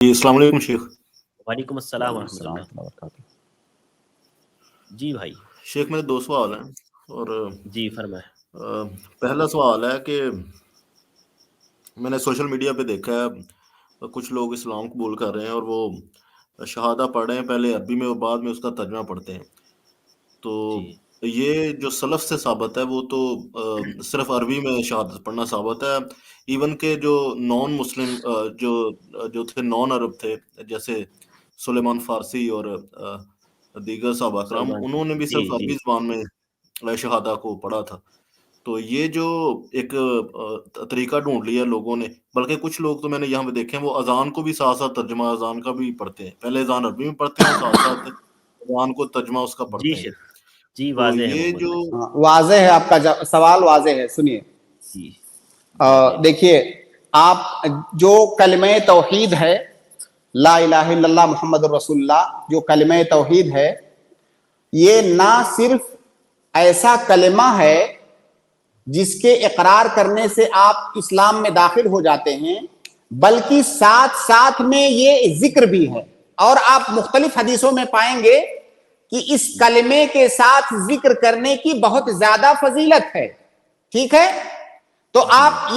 جی السلام علیکم شیخ۔ وعلیکم السلام ورحمۃ اللہ وبرکاتہ۔ جی بھائی، شیخ میرے دو سوال ہیں، اور جی فرمائیں۔ پہلا سوال ہے کہ میں نے سوشل میڈیا پہ دیکھا ہے کچھ لوگ اسلام قبول کر رہے ہیں اور وہ شہادہ پڑھ رہے ہیں، پہلے عربی میں اور بعد میں اس کا ترجمہ پڑھتے ہیں، تو جی یہ جو سلف سے ثابت ہے وہ تو صرف عربی میں شہادت پڑھنا ثابت ہے، ایون کہ جو نان مسلم جو تھے، نان عرب تھے، جیسے سلیمان فارسی اور دیگر صحابہ کرام، سلمان، انہوں نے بھی جی صرف جی عربی زبان میں شہادہ کو پڑھا تھا۔ تو یہ جو ایک طریقہ ڈھونڈ لیا لوگوں نے، بلکہ کچھ لوگ تو میں نے یہاں پہ دیکھے ہیں وہ اذان کو بھی ساتھ ساتھ ترجمہ اذان کا بھی پڑھتے ہیں، پہلے اذان عربی میں پڑھتے ہیں اور ساتھ ساتھ اذان کو ترجمہ اس کا جی پڑھتے ہیں۔ شیخ، جی تو واضح ہے یہ محمد جو بھائی، واضح ہے آپ کا سوال، واضح ہے، سنیے۔ جی واضح ہے۔ دیکھیے، آپ جو کلمہ توحید ہے، لا الہ الا اللہ محمد رسول اللہ، جو کلمہ توحید ہے، یہ نہ صرف ایسا کلمہ ہے جس کے اقرار کرنے سے آپ اسلام میں داخل ہو جاتے ہیں، بلکہ ساتھ ساتھ میں یہ ذکر بھی ہے۔ اور آپ مختلف حدیثوں میں پائیں گے کہ اس کلمے کے ساتھ ذکر کرنے کی بہت زیادہ فضیلت ہے، ٹھیک ہے؟ تو آپ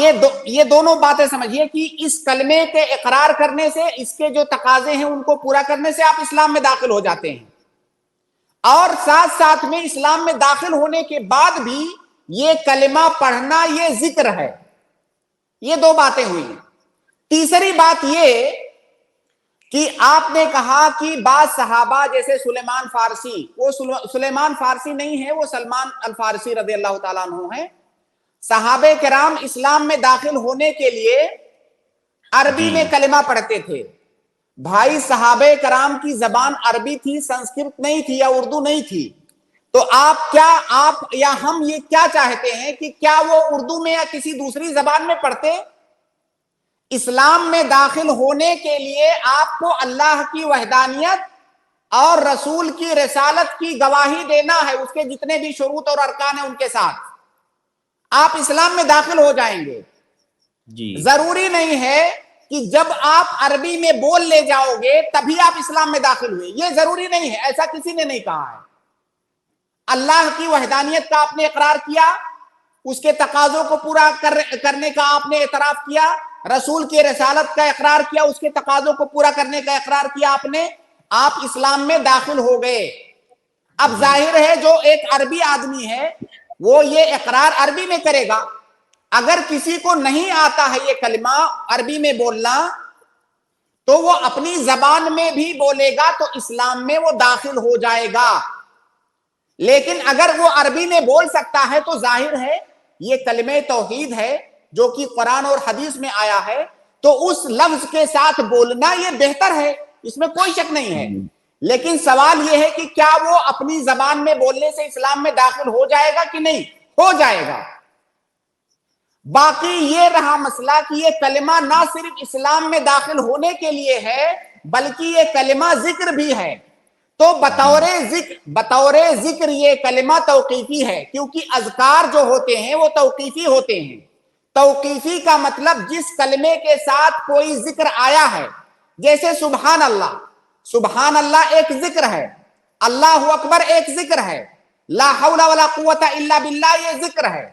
یہ دونوں باتیں سمجھیے کہ اس کلمے کے اقرار کرنے سے، اس کے جو تقاضے ہیں ان کو پورا کرنے سے آپ اسلام میں داخل ہو جاتے ہیں، اور ساتھ ساتھ میں اسلام میں داخل ہونے کے بعد بھی یہ کلمہ پڑھنا یہ ذکر ہے۔ یہ دو باتیں ہوئی۔ تیسری بات یہ کہ آپ نے کہا کہ بعض صحابہ جیسے سلیمان فارسی، وہ سلیمان فارسی نہیں ہے، وہ سلمان الفارسی رضی اللہ تعالیٰ عنہ ہیں۔ صحابہ کرام اسلام میں داخل ہونے کے لیے عربی میں کلمہ پڑھتے تھے۔ بھائی، صحابہ کرام کی زبان عربی تھی، سنسکرت نہیں تھی یا اردو نہیں تھی، تو آپ یا ہم یہ کیا چاہتے ہیں کہ کیا وہ اردو میں یا کسی دوسری زبان میں پڑھتے؟ اسلام میں داخل ہونے کے لیے آپ کو اللہ کی وحدانیت اور رسول کی رسالت کی گواہی دینا ہے، اس کے جتنے بھی شروط اور ارکان ہیں ان کے ساتھ آپ اسلام میں داخل ہو جائیں گے۔ جی ضروری نہیں ہے کہ جب آپ عربی میں بول لے جاؤ گے تبھی آپ اسلام میں داخل ہوئے، یہ ضروری نہیں ہے، ایسا کسی نے نہیں کہا ہے۔ اللہ کی وحدانیت کا آپ نے اقرار کیا، اس کے تقاضوں کو پورا کرنے کا آپ نے اعتراف کیا، رسول کی رسالت کا اقرار کیا، اس کے تقاضوں کو پورا کرنے کا اقرار کیا آپ نے، آپ اسلام میں داخل ہو گئے۔ اب ظاہر ہے جو ایک عربی آدمی ہے وہ یہ اقرار عربی میں کرے گا، اگر کسی کو نہیں آتا ہے یہ کلمہ عربی میں بولنا تو وہ اپنی زبان میں بھی بولے گا تو اسلام میں وہ داخل ہو جائے گا۔ لیکن اگر وہ عربی میں بول سکتا ہے تو ظاہر ہے یہ کلمہ توحید ہے جو کہ قرآن اور حدیث میں آیا ہے، تو اس لفظ کے ساتھ بولنا یہ بہتر ہے، اس میں کوئی شک نہیں ہے۔ لیکن سوال یہ ہے کہ کیا وہ اپنی زبان میں بولنے سے اسلام میں داخل ہو جائے گا کہ نہیں؟ ہو جائے گا۔ باقی یہ رہا مسئلہ کہ یہ کلمہ نہ صرف اسلام میں داخل ہونے کے لیے ہے بلکہ یہ کلمہ ذکر بھی ہے، تو بطور ذکر یہ کلمہ توقیفی ہے، کیونکہ اذکار جو ہوتے ہیں وہ توقیفی ہوتے ہیں۔ توقیفی کا مطلب جس کلمے کے ساتھ کوئی ذکر آیا ہے، جیسے سبحان اللہ، سبحان اللہ ایک ذکر ہے، اللہ اکبر ایک ذکر ہے، لا حول ولا قوت الا باللہ یہ ذکر ہے،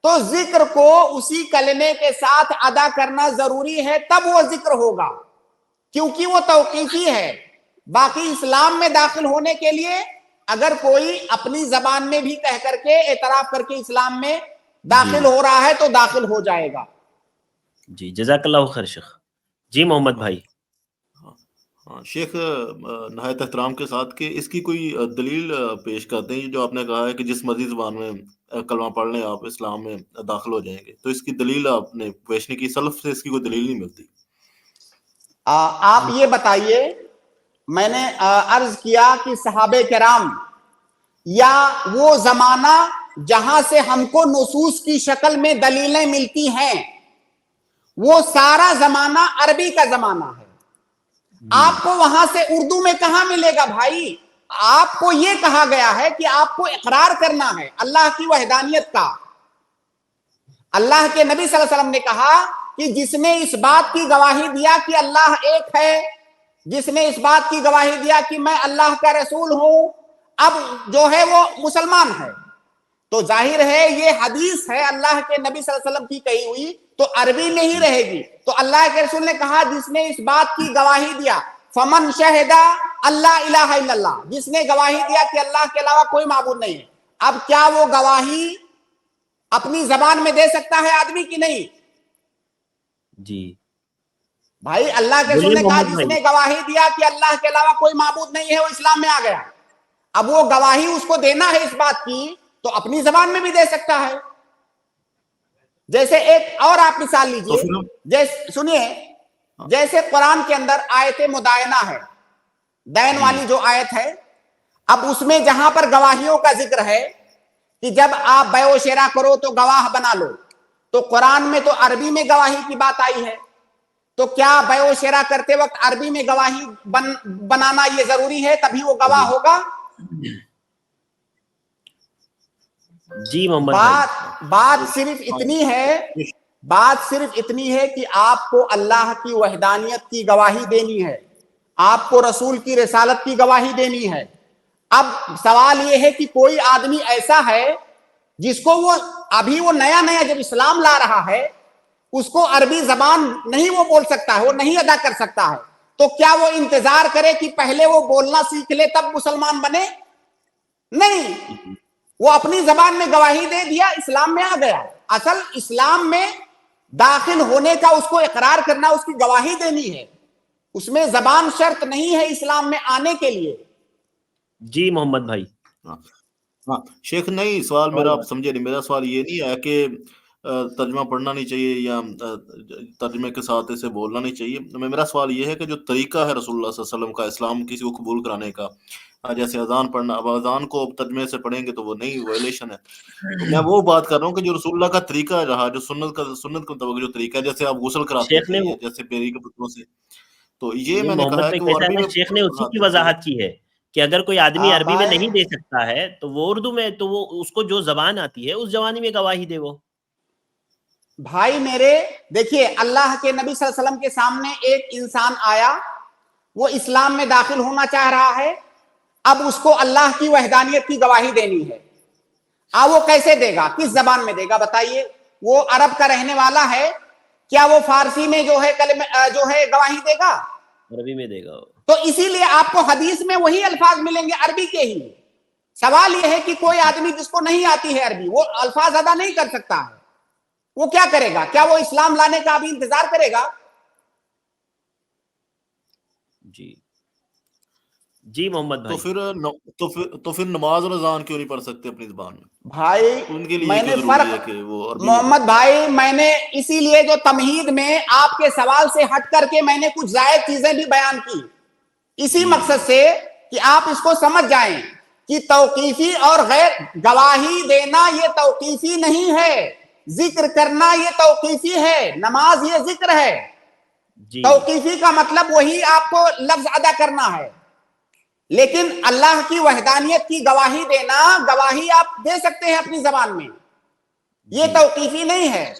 تو ذکر کو اسی کلمے کے ساتھ ادا کرنا ضروری ہے، تب وہ ذکر ہوگا کیونکہ وہ توقیفی ہے۔ باقی اسلام میں داخل ہونے کے لیے اگر کوئی اپنی زبان میں بھی کہہ کر کے اعتراف کر کے اسلام میں داخل ہو رہا ہے تو داخل ہو جائے گا۔ جی جزاک اللہ خیر شیخ۔ جی محمد بھائی۔ ہاں شیخ، نہایت احترام کے ساتھ کہ اس کی کوئی دلیل پیش کرتے ہیں، جو آپ نے کہا ہے کہ جس مرضی زبان میں کلمہ پڑھ لیں آپ اسلام میں داخل ہو جائیں گے، تو اس کی دلیل آپ نے پیش نہیں کی، سلف سے اس کی کوئی دلیل نہیں ملتی۔ آپ یہ بتائیے، میں نے عرض کیا کہ صحابہ کرام یا وہ زمانہ جہاں سے ہم کو نصوص کی شکل میں دلیلیں ملتی ہیں، وہ سارا زمانہ عربی کا زمانہ ہے۔ آپ کو وہاں سے اردو میں کہاں ملے گا بھائی؟ آپ کو یہ کہا گیا ہے کہ آپ کو اقرار کرنا ہے اللہ کی وحدانیت کا۔ اللہ کے نبی صلی اللہ علیہ وسلم نے کہا کہ جس نے اس بات کی گواہی دیا کہ اللہ ایک ہے، جس نے اس بات کی گواہی دیا کہ میں اللہ کا رسول ہوں، اب جو ہے وہ مسلمان ہے۔ تو ظاہر ہے یہ حدیث ہے اللہ کے نبی صلی اللہ علیہ وسلم کی کہی ہوئی، تو عربی میں ہی رہے گی۔ تو اللہ کے رسول نے کہا جس نے اس بات کی گواہی دیا، فمن شہدہ اللہ الہ الا اللہ، جس نے گواہی دیا کہ اللہ کے علاوہ کوئی معبود نہیں ہے۔ اب کیا وہ گواہی اپنی زبان میں دے سکتا ہے آدمی کی نہیں؟ جی بھائی اللہ کے رسول نے کہا جس نے گواہی دیا کہ اللہ کے علاوہ کوئی معبود نہیں ہے وہ اسلام میں آ گیا۔ اب وہ گواہی اس کو دینا ہے اس بات کی تو اپنی زبان میں بھی دے سکتا ہے۔ جیسے ایک اور آپ مثال لیجئے، سنیے، جیسے قرآن کے اندر آیت مدائنہ ہے، دین والی جو آیت ہے، اب اس میں جہاں پر گواہیوں کا ذکر ہے کہ جب آپ بیع و شراء کرو تو گواہ بنا لو، تو قرآن میں تو عربی میں گواہی کی بات آئی ہے، تو کیا بیع و شراء کرتے وقت عربی میں گواہی بنانا یہ ضروری ہے تبھی وہ گواہ ہوگا؟ جی محمد بات صرف اتنی ہے کہ آپ کو اللہ کی وحدانیت کی گواہی دینی ہے، آپ کو رسول کی رسالت کی گواہی دینی ہے۔ اب سوال یہ ہے کہ کوئی آدمی ایسا ہے جس کو وہ نیا جب اسلام لا رہا ہے، اس کو عربی زبان نہیں وہ بول سکتا ہے، وہ نہیں ادا کر سکتا ہے، تو کیا وہ انتظار کرے کہ پہلے وہ بولنا سیکھ لے تب مسلمان بنے؟ نہیں، وہ اپنی زبان میں گواہی دے دیا، اسلام میں آ گیا۔ اصل اسلام میں داخل ہونے کا اس کو اقرار کرنا، اس کی گواہی دینی ہے، اس میں زبان شرط نہیں ہے اسلام میں آنے کے لیے۔ جی محمد بھائی۔ ہاں شیخ، نہیں سوال میرا آپ سمجھے نہیں، میرا سوال یہ نہیں ہے کہ ترجمہ پڑھنا نہیں چاہیے یا ترجمے کے ساتھ اسے بولنا نہیں چاہیے۔ میرا سوال یہ ہے کہ جو طریقہ ہے رسول اللہ صلی اللہ علیہ وسلم کا اسلام کسی کو قبول کرانے کا، جیسے اذان پڑھنا، اب اذان کو ترجمے سے پڑھیں گے تو وہ نہیں، وائلیشن ہے۔ تو میں وہ بات کر رہا ہوں کہ جو رسول اللہ کا طریقہ رہا، جو سنت کے مطابق جو طریقہ ہے، جیسے آپ غسل کراتے تھے جیسے پیری کے پتلوں سے، تو یہ میں نے کہا ہے کہ وہ عربی میں شیخ نے اسی کی وضاحت کی ہے کہ اگر کوئی آدمی عربی میں نہیں دے سکتا ہے تو وہ اردو میں، تو وہ اس کو جو زبان آتی ہے اس زبانی میں گواہی دے۔ وہ بھائی میرے دیکھیے، اللہ کے نبی صلی اللہ علیہ وسلم کے سامنے ایک انسان آیا، وہ اسلام میں داخل ہونا چاہ رہا ہے، اب اس کو اللہ کی وحدانیت کی گواہی دینی ہے۔ وہ کیسے دے گا، کس زبان میں دے گا بتائیے؟ وہ عرب کا رہنے والا ہے، کیا وہ فارسی میں جو ہے گواہی دے گا؟ عربی میں دے گا۔ تو اسی لیے آپ کو حدیث میں وہی الفاظ ملیں گے عربی کے ہی۔ سوال یہ ہے کہ کوئی آدمی جس کو نہیں آتی ہے عربی، وہ الفاظ ادا نہیں کر سکتا ہے، وہ کیا کرے گا؟ کیا وہ اسلام لانے کا ابھی انتظار کرے گا؟ جی محمد بھائی۔ تو پھر نماز اور اذان کیوں نہیں پڑھ سکتے اپنی زبان میں؟ بھائی ان کے لیے میں نے محمد بھائی میں نے اسی لیے جو تمہید میں آپ کے سوال سے ہٹ کر کے میں نے کچھ زائد چیزیں بھی بیان کی، اسی مقصد سے کہ آپ اس کو سمجھ جائیں کہ توقیفی اور غیر گواہی دینا یہ توقیفی نہیں ہے، ذکر کرنا یہ توقیفی ہے، نماز یہ ذکر ہے۔ توقیفی کا مطلب وہی آپ کو لفظ ادا کرنا ہے، لیکن اللہ کی وحدانیت کی گواہی دینا، گواہی آپ دے سکتے ہیں اپنی زبان میں، یہ توقیفی نہیں ہے۔